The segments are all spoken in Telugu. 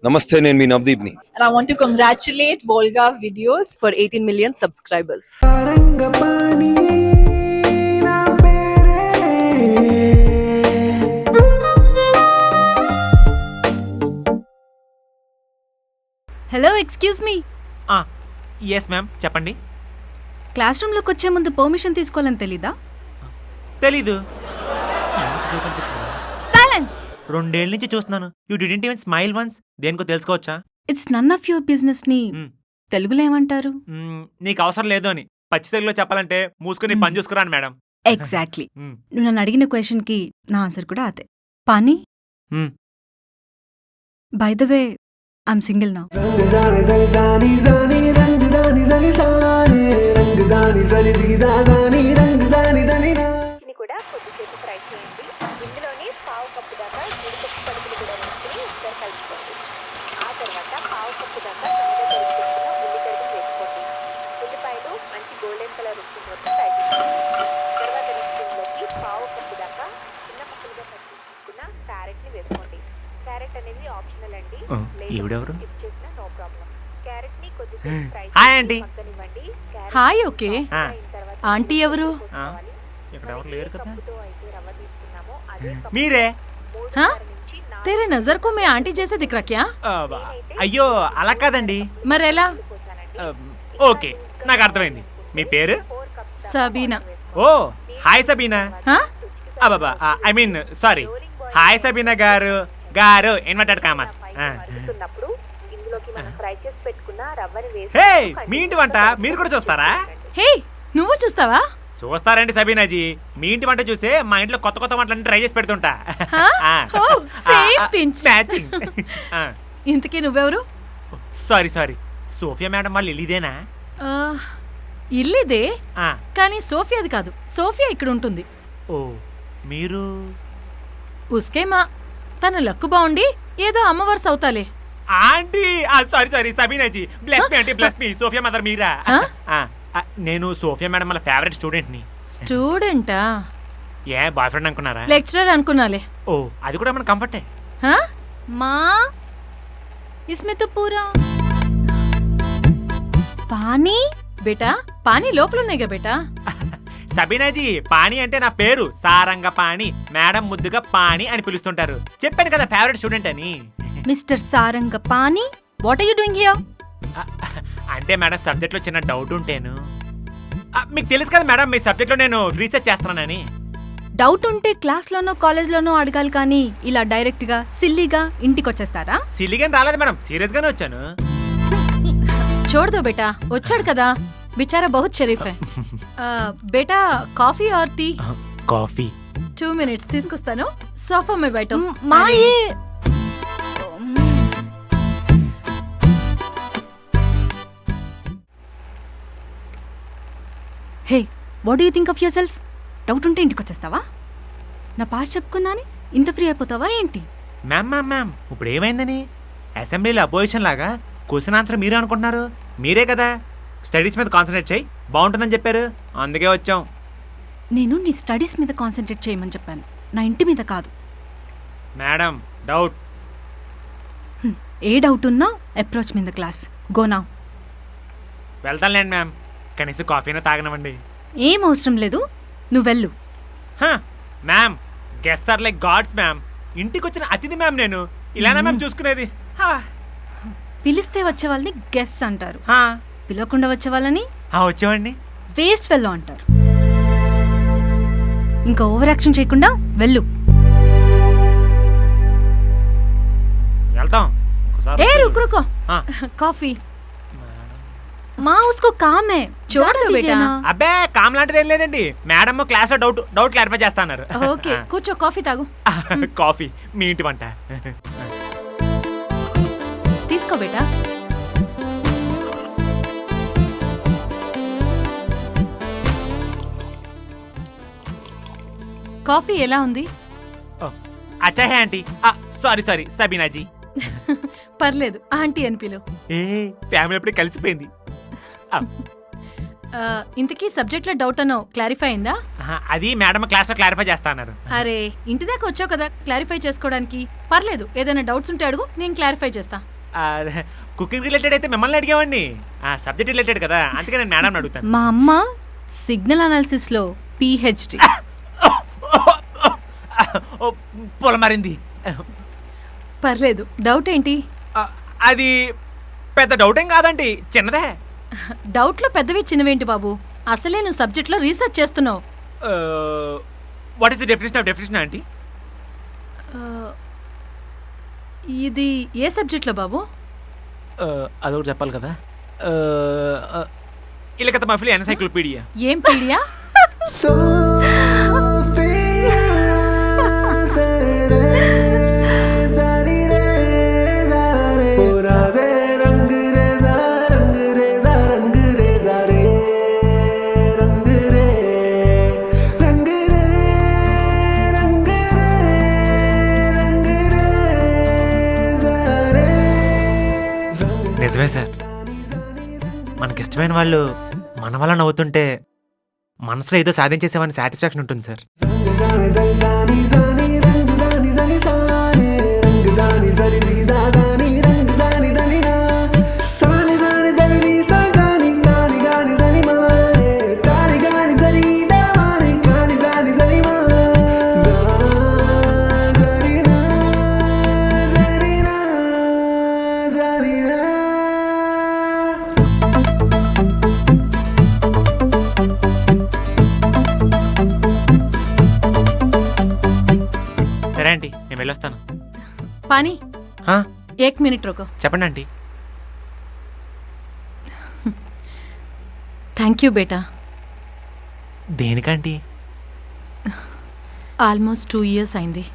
Namaste, నేను మీ నవదీప్ని. And I want to congratulate Volga Videos for 18 million subscribers. Hello, excuse me. Yes ma'am, చెప్పండి. క్లాస్ రూమ్లోకి వచ్చే ముందు పర్మిషన్ తీసుకోవాలని తెలీదా? తెలీదు. సైలెన్స్. 2 ఏళ్ళ నుంచి చూస్తున్నాను. You didn't even smile once. దేనికో తెలుసుకోవచ్చా? It's none of your business ని తెలుగులో ఏమంటారు? నీకు అవసరం లేదు అని పచ్చి తెలుగులో చెప్పాలంటే మూసుకుని పని చూసుకురాను మేడం. ఎగ్జాక్ట్లీ. నువ్వు నన్ను అడిగిన క్వశ్చన్ కి నా ఆన్సర్ కూడా అదే. Pani, by the way, I'm single now. కూడా కొద్దిసేపు ఫ్రై చేయండి. ఇందులోనే పావు కప్పు దాకా జీడిపప్పు పలుకులు కూడా వేసుకుని ఒకసారి కలుపుకోండి. ఆ తర్వాత పావు కప్పు దాకా సన్నగా తరుక్కున్న ఉల్లిగడ్డలు వేసుకోండి. ఉల్లిపాయలు మంచి గోల్డెన్ కలర్ వచ్చిన వరకు ఫ్రై చేసుకోండి. తర్వాత ఇందులోకి పావు కప్పు దాకా చిన్న ముక్కలుగా కట్ చేసుకున్న క్యారెట్ని వేసుకోండి. క్యారెట్ అనేది ఆప్షనల్ అండి, స్కిప్ చేసినా నో ప్రాబ్లం. క్యారెట్ ని కొద్దిసేపు ఫ్రై చేసి పక్కనివ్వండి. హాయ్. ఓకే, ఆంటీ ఎవరు? మీరే? तेरे नजर को मैं आंटी जैसे दिख रहा क्या? అయ్యో అలా కాదండి. మరెలా? ఓకే, నాకు అర్థమైంది. మీ పేరు? సబీనా. Oh, hi Sabina. అబాబా, I mean sorry. Hi Sabina garu. Garu inverted commas. హే, మీ ఇంటి వంట మీరు కూడా చూస్తారా? హే, నువ్వు చూస్తావా? చూస్తారండి సబీనాజీ. మీ ఇంటి వంట చూసే మా ఇంట్లో కొత్త కొత్త వంటలన్నీ ట్రై చేసి పెడుతుంటా. ఇంతకీ నువ్వెవరు? సారీ సారీ, సోఫియా మేడం వాళ్ళు ఇల్లిదేనా? ఇల్లిదే, కానీ సోఫియాది కాదు. సోఫియా ఇక్కడ ఉంటుంది. ఓ, మీరు? ఉస్కే మా, తన లక్కు బాగుండి ఏదో అమ్మవారు అవుతాలే. Aunty sorry sorry Sabinaji, bless me aunty, bless me. Sophia mother మీరా? నేను సోఫియా మేడం వాళ్ళ ఫేవరెట్ స్టూడెంట్ని. స్టూడెంటా? ఏ బాయ్ ఫ్రెండ్ అనుకున్నారా? లెక్చరర్ అనుకున్నాలే. ఓ, అది కూడా మన కంఫర్టే. మా ఇస్మే తో పూరా పానీ. బేటా, పానీ లోపల ఉన్నాయిగా బేటా. సబీనాజీ, పాణి అంటే నా పేరు. సారంగ పాణి. మేడం ముద్దుగా పాణి అని పిలుస్తుంటారు. చెప్పాను కదా ఫేవరెట్ స్టూడెంట్ అని. Mister Saranga Pani, what are you doing here? అంటే మేడం, సబ్జెక్ట్లో చిన్న డౌట్ ఉంటేను. మీకు తెలుసు కదా మేడం, మీ సబ్జెక్ట్లో నేను రీసెర్చ్ చేస్తున్నానని. డౌట్ ఉంటే క్లాస్లోనో కాలేజ్లోనో అడగాలి, కానీ ఇలా డైరెక్ట్గా సిల్లీగా ఇంటికి వచ్చేస్తారా? సిల్లీగా రాలేదు మేడం, సీరియస్గానే వచ్చాను. చూడదో బేటా, వచ్చాడు కదా బిచారా, బహుత్ షరీఫ్ హై. బేటా, coffee or tea? Coffee. 2 minutes తీసుకొస్తాను. సోఫా మే బయట. Hey, what do you think of yourself? Doubt ఉంటే ఇంటికి వచ్చేస్తావా? నా పాస్ చెప్పుకున్నాని ఇంత ఫ్రీ అయిపోతావా ఏంటి? మ్యామ్ మ్యామ్ మ్యామ్, ఇప్పుడు ఏమైందని? అసెంబ్లీలో అపోజిషన్ లాగా క్వశ్చన్ ఆన్సర్ మీరే అనుకుంటున్నారు. మీరే కదా స్టడీస్ మీద కాన్సన్ట్రేట్ చేయి, బాగుంటుందని చెప్పారు. అందుకే వచ్చాం. నేను నీ స్టడీస్ మీద కాన్సన్ట్రేట్ చేయమని చెప్పాను, నా ఇంటి మీద కాదు. Madam, doubt. ఏ డౌట్ ఉన్నా అప్రోచ్ మీద క్లాస్. Go now. వెళ్తానులేండి మ్యామ్, కనీసం కాఫీనా తాగనవండి. ఏం అవసరం లేదు, నువ్వు వెళ్ళు. Ma'am, guest are like gods ma'am. ఇంటికి వచ్చిన అతిథి మ్యామ్ నేను. ఇలానా మ్యామ్ చూసుకునేది? పిలిస్తే వచ్చే వాళ్ళని గెస్ట్ అంటారు, పిలవకుండా వచ్చే వాళ్ళని వచ్చేవాడిని వేస్ట్ ఫెల్లో అంటారు. ఇంకా ఓవర్ యాక్షన్ చేయకుండా వెళ్ళు. వెళ్తాం. ఏ रुक रुको, కాఫీ. మా ఉస్కో కామ్ హై, చోడ్ దో బేటా. అబ్బే, కామ్ లాంటిది ఏం లేదండి. మేడం క్లాస్ లో డౌట్ క్లారిఫై చేస్తున్నారు. ఓకే, కూర్చో, కాఫీ తాగు. కాఫీ మీ ఇంటి వంట. తీసుకో బేటా. కాఫీ ఎలా ఉంది? అచ్చా hey aunty. Sorry sorry Sabinaji. పర్లేదు, ఆంటీ అని పిలు. ఏ, ఫ్యామిలీ ఎప్పుడే కలిసిపోయింది. ఇంతకీ సబ్జెక్ట్ లో డౌట్ అన్నో క్లారిఫై అయిందా? అది మేడం క్లాస్ లో క్లారిఫై చేస్తా అన్నారు. అరే, ఇంటి దాకా వచ్చావు కదా క్లారిఫై చేసుకోవడానికి. పర్లేదు, ఏదైనా డౌట్స్ ఉంటే అడుగు, నేను క్లారిఫై చేస్తా. కుకింగ్ రిలేటెడ్ అయితే మిమ్మల్ని అడిగామండి. సబ్జెక్ట్ రిలేటెడ్ కదా, అందుకే నేను మేడం అడుగుతాను. మా అమ్మ సిగ్నల్ అనాలిసిస్లో పిహెచ్డి. పొలం మారింది. పర్లేదు, డౌట్ ఏంటి? అది పెద్ద డౌట్ ఏం కాదండి, చిన్నదే. డౌట్లో పెద్దవి చిన్నవేంటి బాబు? అసలే నువ్వు సబ్జెక్ట్లో రీసెర్చ్ చేస్తున్నావు. What is the definition of definition aunty? ఇది ఏ సబ్జెక్ట్లో బాబు? అదొకటి చెప్పాలి కదా. ఇలకత మఫిలి ఎన్సైక్లోపీడియా. ఏం పీడియా? నిజమే సార్, మనకిష్టమైన వాళ్ళు మన వల్ల నవ్వుతుంటే మనసులో ఏదో సాధించేసేవని సాటిస్ఫాక్షన్ ఉంటుంది సార్. సరే ఆంటీ, నేను వెళ్ళొస్తాను. పానీ, హా? 1 మినిట్ రుకో. చెప్పండి ఆంటీ. థ్యాంక్ యూ బేటా. దేనికంటీ? ఆల్మోస్ట్ 2 years అయింది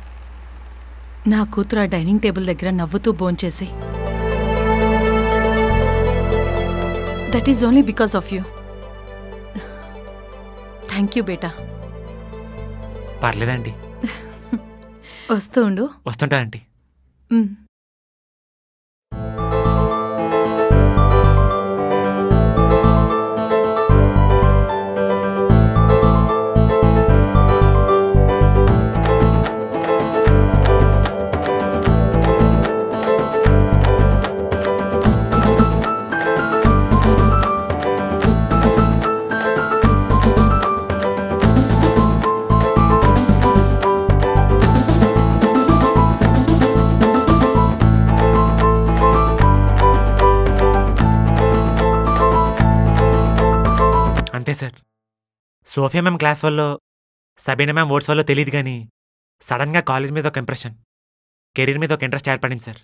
నా కూతురు ఆ డైనింగ్ టేబుల్ దగ్గర నవ్వుతూ భోంచేసి. That is only because of you. Thank you బేటా. పర్లేదండి, వస్తూ ఉండు. వస్తుంటా ఆంటీ. మ్. అంతే సార్, సోఫియా మ్యామ్ క్లాస్ వల్ల, సబీనా మ్యామ్ వర్డ్స్ వల్ల తెలియదు కానీ సడన్గా కాలేజ్ మీద ఒక ఇంప్రెషన్, కెరీర్ మీద ఒక ఇంట్రెస్ట్ ఏర్పడింది సార్.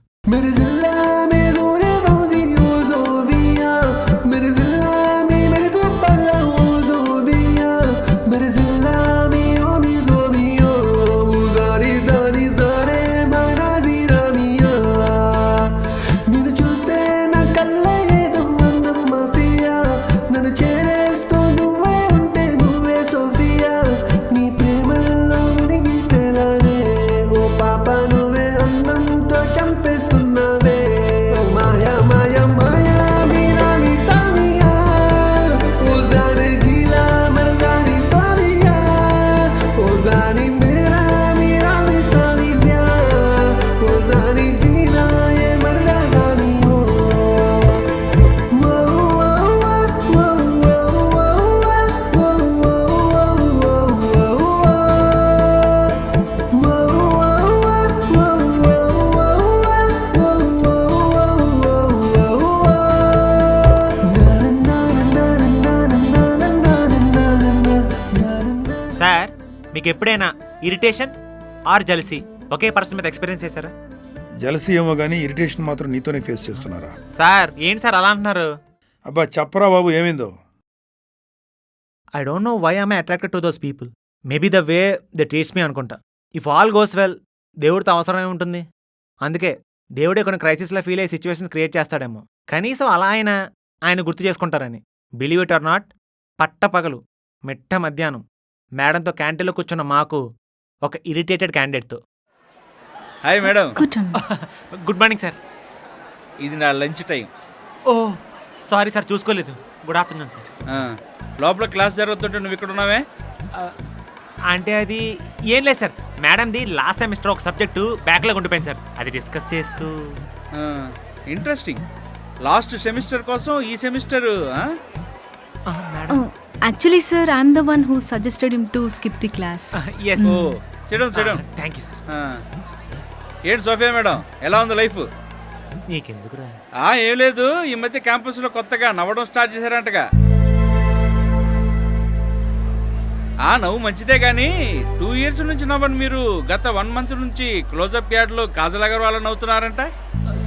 సార్, మీకు ఎప్పుడైనా ఇరిటేషన్ ఆర్ జలసీ ఒకే పర్సన్ మీద ఎక్స్పీరియన్స్ చేశారా? జలసీ ఏమో కానీ ఇరిటేషన్ మాత్రం నీతోనే ఫేస్ చేస్తున్నారా? సార్ ఏంటి సార్ అలా అంటున్నారు? అబ్బా చెప్పరా బాబు, ఏమైందో? I don't know why I'm attracted to those people. Maybe the way they treats me అనుకుంటా. ఇఫ్ ఆల్ గోస్ వెల్, దేవుడితో అవసరమే ఉంటుంది. అందుకే దేవుడే కొన్ని క్రైసిస్లో ఫీల్ అయ్యే సిచ్యువేషన్స్ క్రియేట్ చేస్తాడేమో. కనీసం అలా ఆయన గుర్తు చేసుకుంటారని. బిలీవ్ ఇట్ ఆర్ నాట్, పట్టపగలు మిట్ట మధ్యాహ్నం మేడంతో క్యాంటీన్లో కూర్చున్న మాకు ఒక ఇరిటేటెడ్ క్యాండిడేట్తో. Hi madam. కూర్చోండి. Good morning sir. ఇది నా lunch time. Oh sorry sir, చూసుకోలేదు. Good afternoon sir. లోపల క్లాస్ జరుగుతుంటే నువ్వు ఇక్కడ ఉన్నావే? అంటే అది ఏం లేదు సార్, మేడంది లాస్ట్ సెమిస్టర్ ఒక సబ్జెక్టు బ్యాక్లాగ్ ఉండిపోయింది సార్, అది డిస్కస్ చేస్తూ. ఇంట్రెస్టింగ్. లాస్ట్ సెమిస్టర్ కోసం ఈ semester madam actually sir I'm the one who suggested him to skip the class. Yes oh sit down sit down. Thank you sir. ఏంటి సోఫియా మేడం, ఎలా ఉంది లైఫ్? నీకెందుకురా? ఏం లేదు, ఈ మధ్య క్యాంపస్లో కొత్తగా నవ్వడం స్టార్ట్ చేశారంటగా. నవ్వు మంచిదే కానీ 2 years నుంచి నవ్వను మీరు గత 1 month నుంచి క్లోజప్ యార్డ్లో కాజల్ అగర్వాల్ నవ్వుతున్నారంట.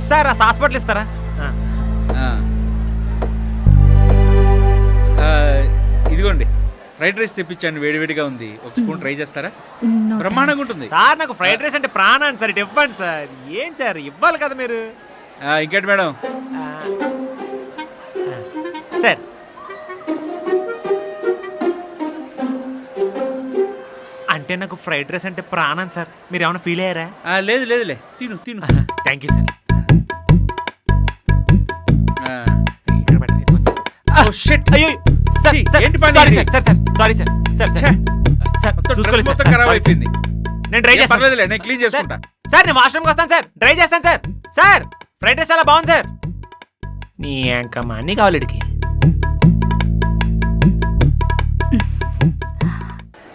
సార్ ఆ హాస్పిటల్ ఇస్తారా? ఇదిగోండి ఫ్రైడ్ రైస్ తెప్పించాను, వేడివేడిగా ఉంది, ఒక స్పూన్ ట్రై చేస్తారా? బ్రహ్మాండంగా ఉంటుంది. సార్ నాకు ఫ్రైడ్ రైస్ అంటే ప్రాణాన్ని సార్, ఇటు ఇవ్వండి సార్. ఏం సార్ ఇవ్వాలి కదా మీరు. ఇంకేంటి మేడం? సార్ అంటే నాకు ఫ్రైడ్ రైస్ అంటే ప్రాణం సార్, మీరు ఏమైనా ఫీల్ అయ్యారా? లేదు లేదులే, తిను తిను. Thank you sir. ఇక్కడ పెట్టండి, ఇదిగోండి సార్. Oh, shit. అయ్యో సార్, సార్, ఏంటి పని సారీ ఇది? Sir, sir, sorry sir, sir, sir, sir, మొత్తం చూసుకోలేదు డ్రెస్ మొత్తం సార్, ఖరాబ్ సారీ సార్. అయిపోయింది. నేను ట్రై ఏం చేస్తాను. పర్లేదులే, నేను క్లీన్ చేసుకుంటా. సార్ నేను వాష్రూమ్కి వస్తాను సార్, డ్రై చేస్తాను సార్. సార్ ఫ్రైడ్ రైస్ చాలా బాగుంది సార్. నీ అంకమ్మ అన్నీ కావాలి ఇడికి.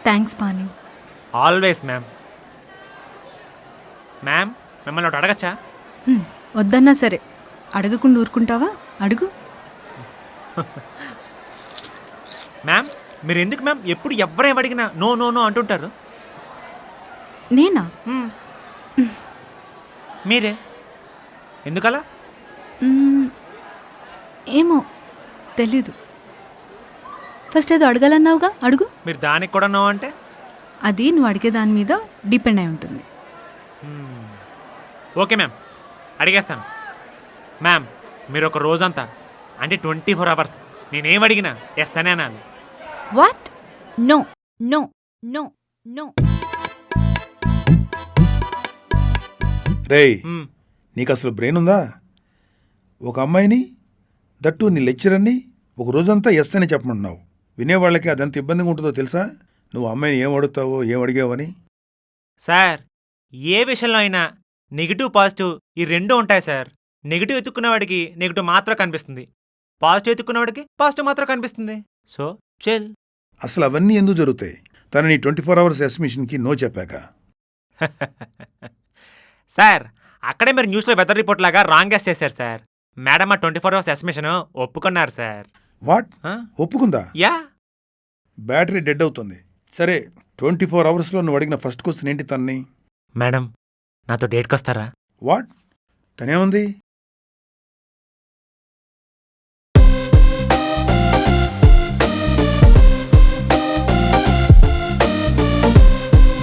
థ్యాంక్స్ పాని. Always ma'am. మ్యామ్ మిమ్మల్ని ఒకటి అడగచ్చా? వద్దన్నా సరే, అడగకుండా ఊరుకుంటావా? అడుగు. మ్యామ్ మీరు ఎందుకు మ్యామ్ ఎప్పుడు ఎవరేం అడిగినా నో నో నో అంటుంటారు? నేనా? మీరే ఎందుకలా? ఏమో తెలీదు. ఫస్ట్ ఏదో అడగాలన్నావుగా, అడుగు. మీరు దానికి కూడా నో అంటే? అది నువ్వు అడిగే దాని మీద డిపెండ్ అయి ఉంటుంది. Okay ma'am, అడిగేస్తాను. మ్యామ్ మీరు ఒక రోజంతా అంటే 24 hours నేనేం అడిగినా ఎస్ అనే అనాలి. What? No no no no. రేయ్, నీకు అసలు బ్రెయిన్ ఉందా? ఒక అమ్మాయిని, దట్టు నీ లెక్చరర్ని ఒక రోజంతా ఎస్ అని చెప్పమంటున్నావు. వినేవాళ్ళకి అదంత ఇబ్బందిగా ఉంటుందో తెలుసా? నువ్వు అమ్మాయిని ఏం అడుగుతావో ఏం అడిగావని. సార్ ఏ విషయంలో అయినా నెగిటివ్ పాజిటివ్ ఈ రెండూ ఉంటాయి సార్. నెగిటివ్ ఎత్తుక్కునేవాడికి నెగిటివ్ మాత్రం కనిపిస్తుంది, పాజిటివ్ ఎత్తుక్కునేవాడికి పాజిటివ్ మాత్రం కనిపిస్తుంది. సో చెల్. అసలు అవన్నీ ఎందుకు జరుగుతాయి? తను నీ 24 hours ఎస్మిషన్కి నో చెప్పాక. సార్ అక్కడే మీరు న్యూస్లో వెదర్ రిపోర్ట్ లాగా రాంగ్ గెస్ చేశారు సార్. మేడం ఆ 24 hours ఎస్మిషన్ ఒప్పుకున్నారు సార్. వాట్? ఒప్పుకుందా? యా. బ్యాటరీ డెడ్ అవుతుంది. సరే 24 hours నువ్వు అడిగిన ఫస్ట్ క్వశ్చన్ ఏంటి తన్ని? మేడం నాతో డేట్కి వస్తారా? వాట్? తనేముంది?